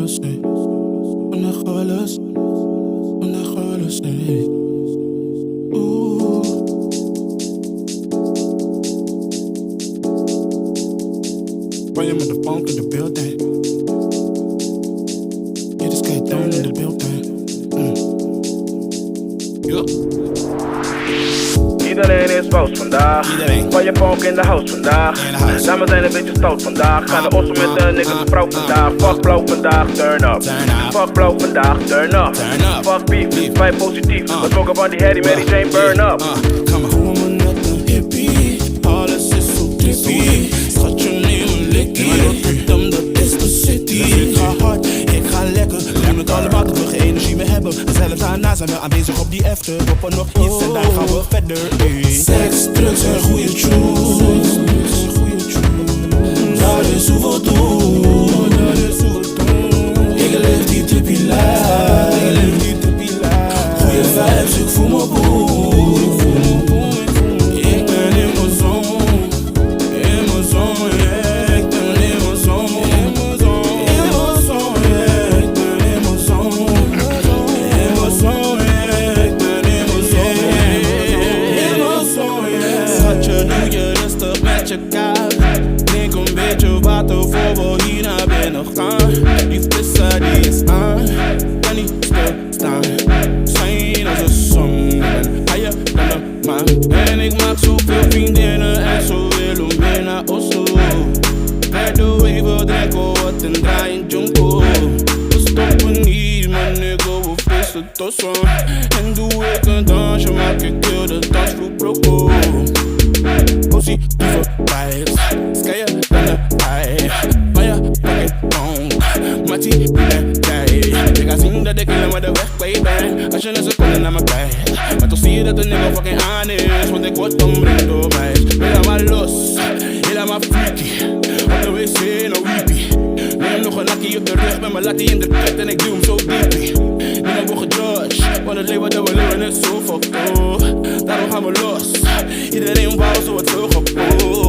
alles, ey. Vandaag alles, ey. Run je met de funk in de building. Yeah, this guy down in the building. Iedereen is boos vandaag. Van je funk in de house vandaag. Dames zijn een beetje stout vandaag. Gaan de ossen met de niggas de vrouw vandaag. Fuck blauw vandaag, turn up. Fuck blauw vandaag, turn up. Fuck beef, vibe positief. We smoken van die Harry, Mary Jane, burn up. Voel me net een hippie. Alles is zo trippy. Schatje, neem een likkie. Rotterdam, dat is de city. Ik ga hard, ik ga lekker. We doen het allemaal dat we geen energie meer hebben. En zelfs daarna zijn we aanwezig op die after. Droppen nog iets en dan gaan we verder. Seks, drugs en goede tunes. Daar is hoeveel doen. Ik leef die trippy life. Goeie vibes, ik voel me boe. Ik ben in mijn zone. In mijn zone, yeah. Ik ben in mijn zone. In mijn zone, yeah. Ik ben in mijn zone. In mijn zone, yeah. Ik ben in mijn zone. In mijn zone, yeah. Schatje, doe je rustig met je kaart. Drink een beetje water voor we hier naar binnen gaan. Die visser die is aan, kan niet stilstaan. Schijn als de zon, ik ben higher dan de maan. En ik maak zoveel vriendinnen en zo willen meer naar Oslo. Verder even drinken wat en draaien junko. We stoppen niet, mijn nigga, we vissen tossen. En doe ik een dansje, maak ik heel de dansvloer broco. Positieve vibes, skyer dan de high. Fire, fucking on, Mattie, wie ben jij? Je gaat zien dat ik helemaal de weg kwijt ben. Als je een seconde naar me kijkt, maar toch zie je dat de nigga fucking aan is. Want ik word omringd door meisjes. Helemaal los, helemaal freaky. Op de wc in een weepie. Neem nog een lakkie op de rug met mijn lattie in de kut en ik duw hem zo diepie. Niemand wordt gejudged, want het leven dat we leven is zo fucked up. Daarom gaan we los, iedereen wou zo het veel gevoel.